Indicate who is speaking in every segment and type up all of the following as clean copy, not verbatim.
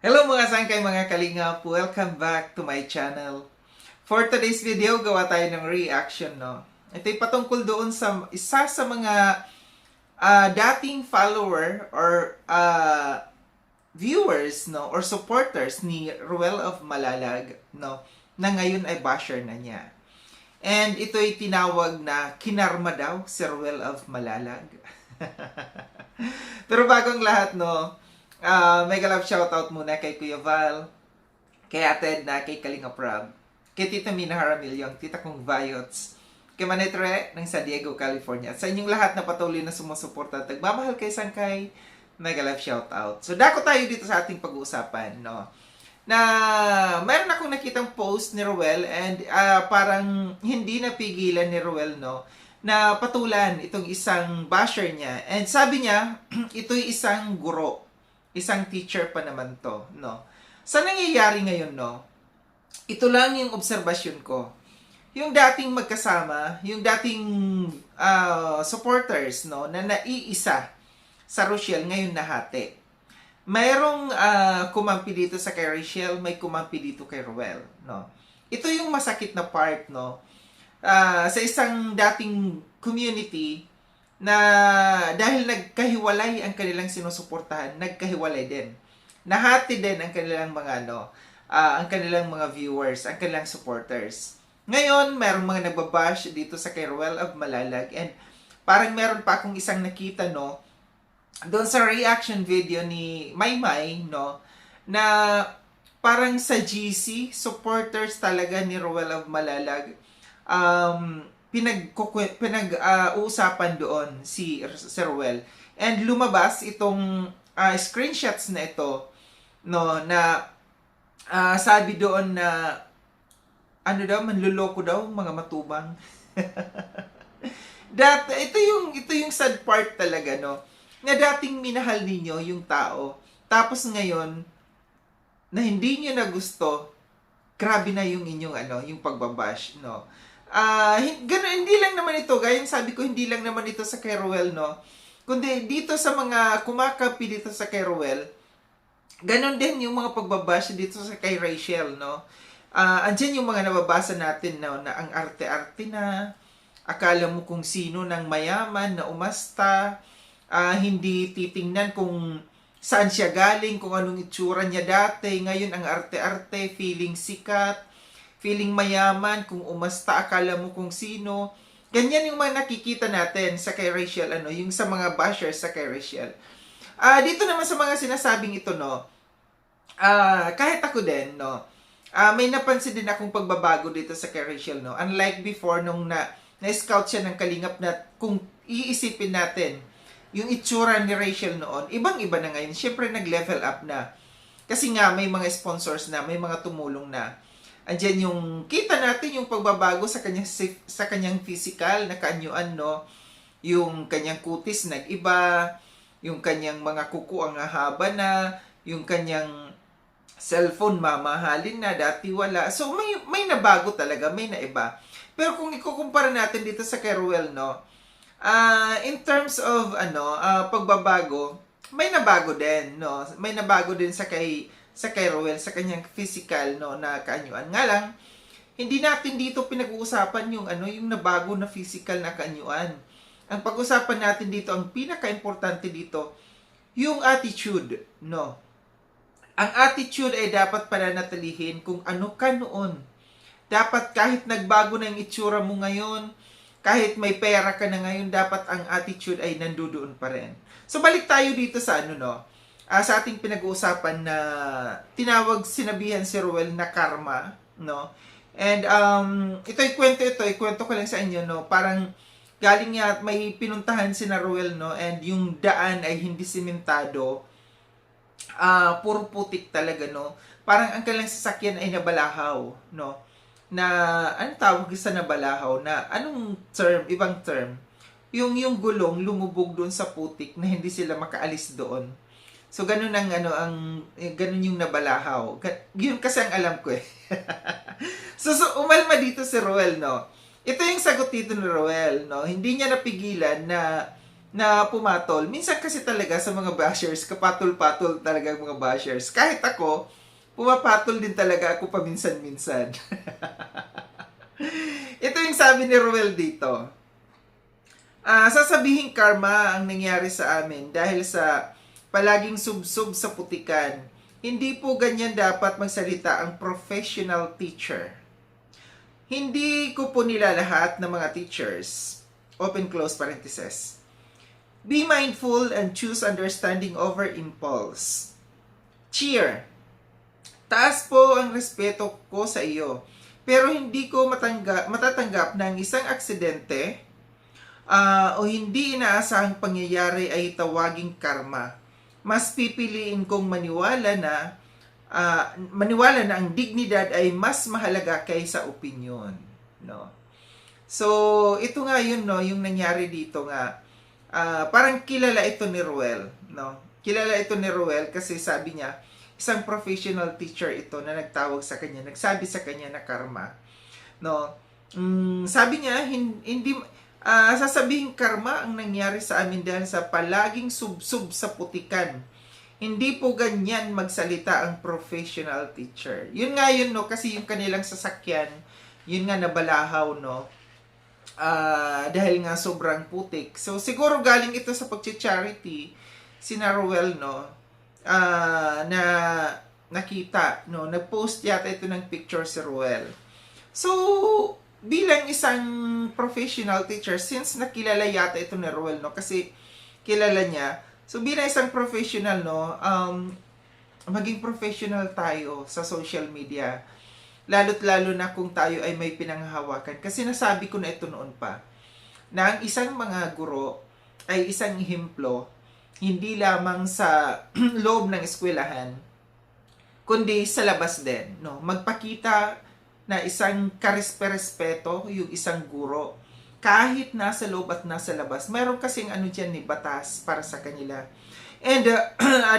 Speaker 1: Hello mga sangkay mga kalingap! Welcome back to my channel. For today's video, gawa tayo ng reaction, no? Ito'y patungkol doon sa isa sa mga dating follower or viewers, no? Or supporters ni Ruel of Malalag, no? Na ngayon ay basher na niya. And ito'y tinawag na kinarma daw si Ruel of Malalag. Pero bagong lahat, no? Mega love shoutout muna kay Kuya Val, kay Ate Edna, kay Kalinga Prab, kay Tita Mina Haramilyong, Tita Kong Vayots, kay Manetre ng San Diego, California. At sa inyong lahat na patuloy na sumusuporta at nagmamahal kay Sangkay, mega love shoutout. So dako tayo dito sa ating pag-uusapan, no? Na mayroon akong nakitang post ni Ruel and parang hindi napigilan ni Ruel, no? Na patulan itong isang basher niya. And sabi niya, ito'y isang guro. Isang teacher pa naman to, no? Sa nangyayari ngayon, no? Ito lang yung obserbasyon ko. Yung dating magkasama, yung dating supporters, no, na naiisa sa Rochelle, ngayon nahati. Mayroong kumampi dito sa kay Rochelle, may kumampi dito kay Ruel, no? Ito yung masakit na part, no? Sa isang dating community, na dahil nagkahiwalay ang kanilang sinusuportahan, nagkahiwalay din. Nahati din ang kanilang mga ang kanilang mga viewers, ang kanilang supporters. Ngayon, mayroong mga nagbabash dito sa kay Ruel of Malalag and parang meron pa akong isang nakita, no, doon sa reaction video ni Maymay, no, na parang sa GC, supporters talaga ni Ruel of Malalag, pinag-uusapan doon si Ruel. And lumabas itong screenshots na ito, no, na sabi doon na ano daw, manluloko daw mga matubang. Ito yung sad part talaga, no, na dating minahal ninyo yung tao, tapos ngayon na hindi niyo na gusto, grabe na yung inyong yung pagbabash, no. Ganun, hindi lang naman ito, gayang sabi ko, hindi lang naman ito sa kay Ruel, no, kundi dito sa mga kumakapi dito sa kay Ruel, ganun din yung mga pagbabash dito sa kay Rachel, no. Andyan yung mga nababasa natin, no, na ang arte-arte na, akala mo kung sino ng mayaman na umasta, hindi titingnan kung saan siya galing, kung anong itsura niya dati, ngayon ang arte-arte, feeling sikat, feeling mayaman, kung umasta, akala mo kung sino. Ganyan yung mga nakikita natin sa kay Rachel, yung sa mga bashers sa kay Rachel. Dito naman sa mga sinasabing ito, no, kahit ako din, no, may napansin din akong pagbabago dito sa kay Rachel, no. Unlike before, nung na-scout siya ng Kalingap na kung iisipin natin, yung itsura ni Rachel noon, ibang-iba na ngayon. Siyempre, nag-level up na. Kasi nga, may mga sponsors na, may mga tumulong na. Andiyan yung kita natin yung pagbabago sa kanyang physical na kaanyuan, no, yung kanyang kutis nag-iba, yung kanyang mga kuko ang haba na, yung kanyang cellphone mamahalin na, dati wala. So may nabago talaga, may naiba. Pero kung ikukumpara natin dito sa kay Ruel, no, in terms of pagbabago, may nabago din, no, may nabago din sa kay Ruel, sa kanyang physical, no, na kaanyuan. Nga lang, hindi natin dito pinag-uusapan yung yung nabago na physical na kaanyuan. Ang pag-usapan natin dito, ang pinaka-importante dito, yung attitude, no. Ang attitude ay dapat pananatilihin kung ano ka noon. Dapat kahit nagbago na yung itsura mo ngayon, kahit may pera ka na ngayon, dapat ang attitude ay nandoon pa rin. So balik tayo dito sa sa ating pinag-uusapan na sinabihan si Ruel na karma, no? And ikwento ko lang sa inyo, no? Parang galing nga, may pinuntahan si na Ruel, no? And yung daan ay hindi simentado, puro putik talaga, no? Parang ang kanilang sasakyan ay nabalahaw, no? Na, anong tawag sa nabalahaw? Na, anong term, ibang term? Yung gulong lumubog doon sa putik na hindi sila makaalis doon. So, ganun ganun yung nabalahaw. Yun kasi ang alam ko eh. so, umalma dito si Ruel, no? Ito yung sagot dito ni Ruel, no? Hindi niya napigilan na na pumatol. Minsan kasi talaga sa mga bashers, kapatol-patol talaga ang mga bashers. Kahit ako, pumapatol din talaga ako paminsan-minsan. Ito yung sabi ni Ruel dito. Sasabihin karma ang nangyari sa amin dahil sa palaging subsob sa putikan. Hindi po ganyan dapat magsalita ang professional teacher. Hindi ko po nilalahat ng mga teachers. Open close parenthesis. Be mindful and choose understanding over impulse. Cheer. Taas po ang respeto ko sa iyo. Pero hindi ko matatanggap na ang isang aksidente o hindi inaasahang pangyayari ay tawaging karma. Mas pipiliin kong maniwala na ang dignidad ay mas mahalaga kaysa opinyon, no? So, ito nga yun, no, yung nangyari dito nga. Parang kilala ito ni Ruel, no? Kilala ito ni Ruel kasi sabi niya, isang professional teacher ito na nagtawag sa kanya, nagsabi sa kanya na karma, no? Sabi niya, hindi sasabihin karma ang nangyari sa amin dahil sa palaging subsub sa putikan. Hindi po ganyan magsalita ang professional teacher. Yun nga yun, no, kasi yung kanilang sasakyan, yun nga nabalahaw, no, dahil nga sobrang putik. So siguro galing ito sa pag-charity si Ruel, no, na nakita, no, nag-post yata ito ng picture si Ruel. So bilang isang professional teacher, since nakilala yata ito ni Ruel, no, kasi kilala niya, so bilang isang professional, no, maging professional tayo sa social media, lalo't lalo na kung tayo ay may pinanghahawakan. Kasi nasabi ko na ito noon pa, na ang isang mga guro ay isang ehemplo, hindi lamang sa loob ng eskwelahan, kundi sa labas din, no, magpakita na isang karespeto yung isang guro kahit nasa loob at nasa labas. Meron kasing ano dyan ni batas para sa kanila. And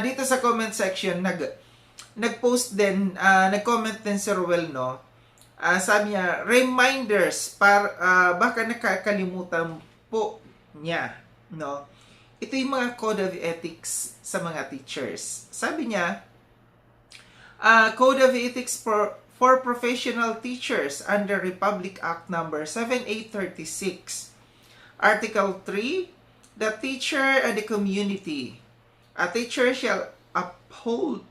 Speaker 1: dito sa comment section nag-post din, nag-comment din si Ruel, no. Sabi niya, reminders para baka nakakalimutan po niya, no. Ito yung mga code of ethics sa mga teachers. Sabi niya, code of ethics for professional teachers under Republic Act number 7836. Article 3, the teacher and the community. A teacher shall uphold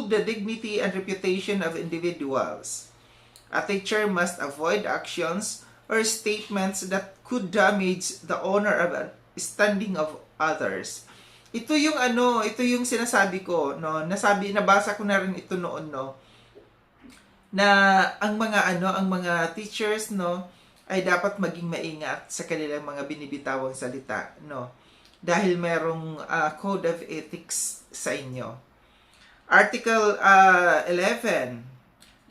Speaker 1: the dignity and reputation of individuals. A teacher must avoid actions or statements that could damage the honor of standing of others. Ito yung sinasabi ko, no, nabasa ko na rin ito noon, no, na ang mga teachers, no, ay dapat maging maingat sa kanilang mga binibitawang salita, no, dahil merong code of ethics sa inyo. Article 11,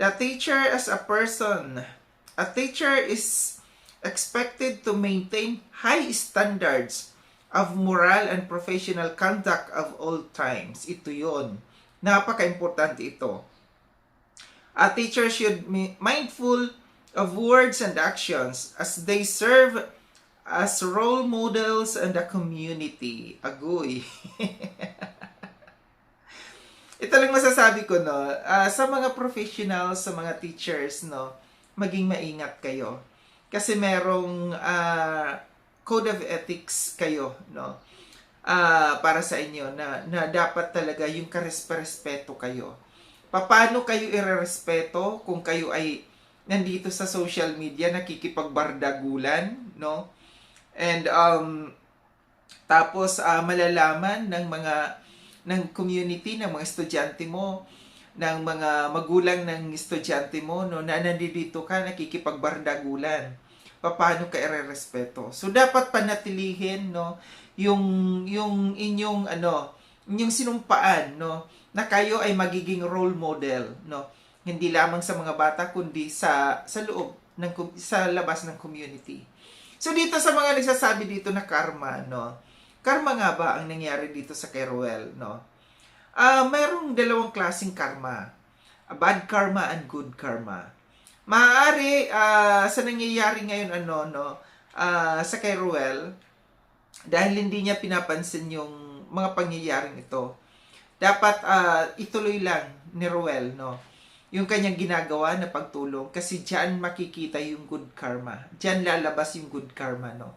Speaker 1: the teacher as a teacher is expected to maintain high standards of moral and professional conduct of all times. Ito yun, napaka-importante ito. A teacher should be mindful of words and actions as they serve as role models in the community. Agoy. Ito lang masasabi ko, no, sa mga professionals, sa mga teachers, no, maging maingat kayo. Kasi merong code of ethics kayo, no, para sa inyo na dapat talaga yung karespeto kayo. Paano kayo irerespeto kung kayo ay nandito sa social media nakikipagbardagulan, no? And tapos malalaman ng community, ng mga estudyante mo, ng mga magulang ng estudyante mo, no, na nandito ka nakikipagbardagulan. Paano ka irerespeto? So dapat panatilihin, no, yung inyong inyong sinumpaan, no, na kayo ay magiging role model, no, hindi lamang sa mga bata kundi sa loob sa labas ng community. So dito sa mga nagsasabi dito na karma, no, karma nga ba ang nangyari dito sa kay Ruel, no? Mayroong dalawang klaseng karma, bad karma and good karma. Maaari sa nangyayari ngayon sa kay Ruel, dahil hindi niya pinapansin yung mga pangyayaring ito. Dapat ituloy lang ni Ruel, no? Yung kanyang ginagawa na pagtulong kasi diyan makikita yung good karma. Diyan lalabas yung good karma, no?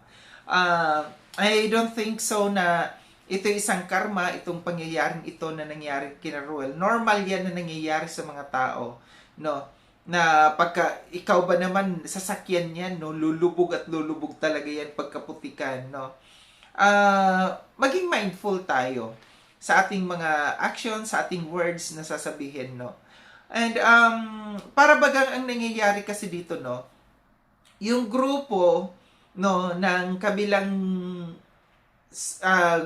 Speaker 1: I don't think so na ito isang karma, itong pangyayaring ito na nangyari kina Ruel. Normal yan na nangyayari sa mga tao, no? Na pagka ikaw ba naman sasakyan yan, no? Lulubog at lulubog talaga yan pagkaputikan, no? Maging mindful tayo sa ating mga actions, sa ating words na sasabihin, no? And para bagang ang nangyayari kasi dito, no, yung grupo, no, ng kabilang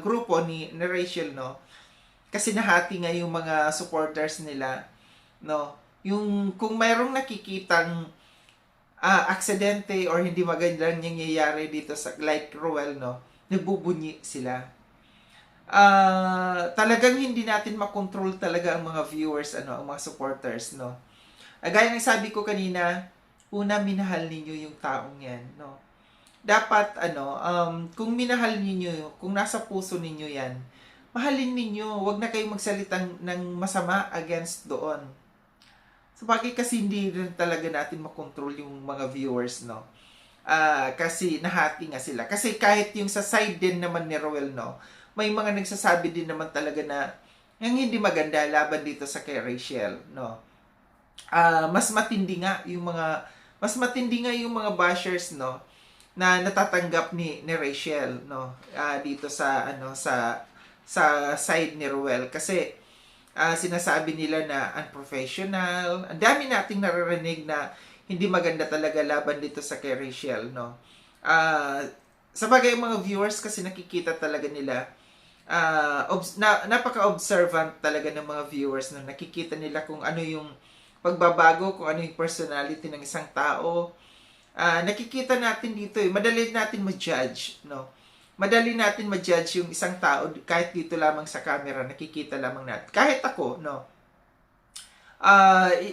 Speaker 1: grupo ni Rachel, no, kasi nahati nga yung mga supporters nila, no, yung kung mayroong nakikitang aksidente or hindi magandang nangyayari dito sa like Ruel, no, nagbubunyi sila. Talagang hindi natin makontrol talaga ang mga viewers, ang mga supporters, no. Gaya ng sabi ko kanina, una minahal ninyo yung taong yan, no. Dapat kung minahal ninyo, kung nasa puso ninyo yan, mahalin ninyo, wag na kayong magsalitang ng masama against doon. Sabagay kasi hindi rin talaga natin makontrol yung mga viewers, no. Kasi nahati nga sila. Kasi kahit yung sa side din naman ni Roel, no, may mga nagsasabi din naman talaga na yung hindi maganda laban dito sa kay Rachel, no. Mas matindi nga yung mga bashers, no, na natatanggap ni Rachel, no, dito sa sa side ni Roel kasi sinasabi nila na unprofessional. Ang dami nating naririnig na hindi maganda talaga laban dito sa kay Rachel, no. Sa bagay mga viewers kasi nakikita talaga nila, napaka-observant talaga ng mga viewers, no. Nakikita nila kung ano yung pagbabago, kung ano yung personality ng isang tao. Nakikita natin dito, madali natin ma-judge, no. Madali natin ma-judge yung isang tao kahit dito lamang sa camera, nakikita lamang natin. Kahit ako, no.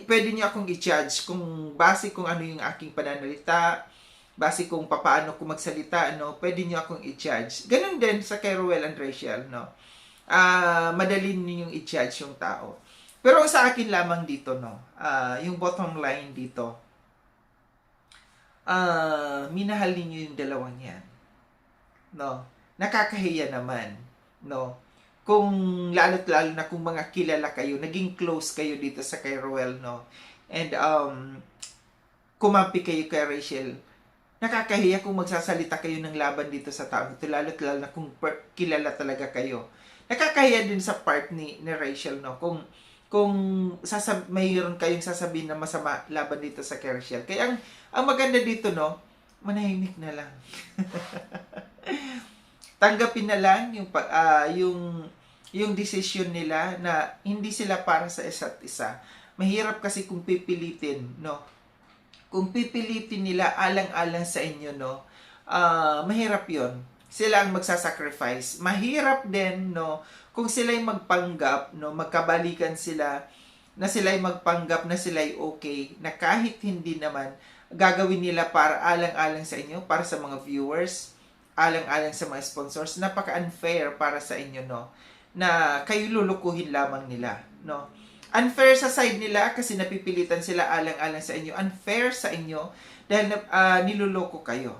Speaker 1: Pwede niyo akong i-judge kung base kung ano yung aking pananalita, base kung paano ko magsalita, no. Pwede niyo akong i-judge. Ganun din sa kay Ruel and Rachel, no. Madali niyo i-judge yung tao. Pero sa akin lamang dito, no, yung bottom line dito, minahal niyo yung dalawang yan, no. Nakakahiya naman, no, kung lalo't lalo na kung mga kilala kayo, naging close kayo dito sa kay Roel, no, and kumampi kayo kay Rachel. Nakakahiya kung magsasalita kayo ng laban dito sa tao ito, lalo't lalo na kung kilala talaga kayo. Nakakahiya din sa part ni Rachel, no, kung mayroon kayong sasabihin na masama laban dito sa kay Rachel. Kaya ang maganda dito, no, manahimik na lang. Tanggapin na lang yung decision nila na hindi sila para sa isa't isa. Mahirap kasi kung pipilitin, no. Kung pipilitin nila alang-alang sa inyo, no, mahirap 'yon. Sila ang magsasacrifice. Mahirap din, no, kung sila'y magpanggap, no, magkabalikan sila, na sila'y magpanggap na sila'y okay, na kahit hindi naman, gagawin nila para alang-alang sa inyo, para sa mga viewers, alang-alang sa mga sponsors. Napaka-unfair para sa inyo, no, na kayo lulukuhin lamang nila, no. Unfair sa side nila kasi napipilitan sila alang-alang sa inyo. Unfair sa inyo dahil niluloko kayo.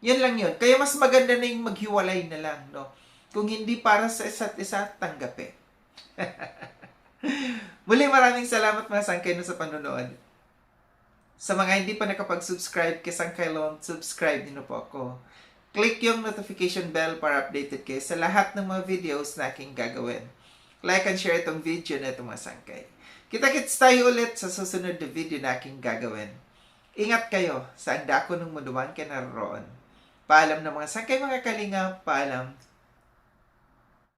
Speaker 1: Yan lang yun. Kaya mas maganda na yung maghiwalay na lang, no. Kung hindi para sa isa't isa, tanggapin. Muli, maraming salamat mga sangkay no sa panonood. Sa mga hindi pa nakapag-subscribe kay Sangkay Lone, subscribe din po ako. Click yung notification bell para updated kayo sa lahat ng mga videos na aking gagawin. Like and share itong video na itong mga sangkay. Kita-kits tayo ulit sa susunod na video na aking gagawin. Ingat kayo sa ang dako ng munduman kayo naroon. Paalam na mga sangkay, mga kalinga, paalam.